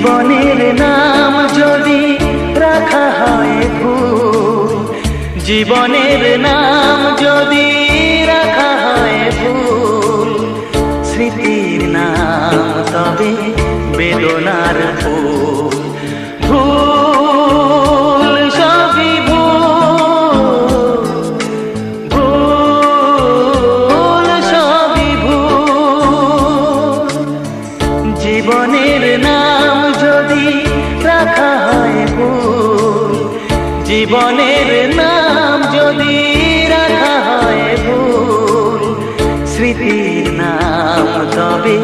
জীবনের নাম যদি রাখা হয় ভুল, জীবনের নাম যদি রাখা হয় ভুল, স্মৃতির নাম তবে বেদনার ফুল। ভুল সবই ভুল, ভুল সবই ভুল। জীবনের নাম যদি রাখা হয় ভুল, জীবনের নাম যদি রাখা হয় ভুল, স্মৃতির নাম তবে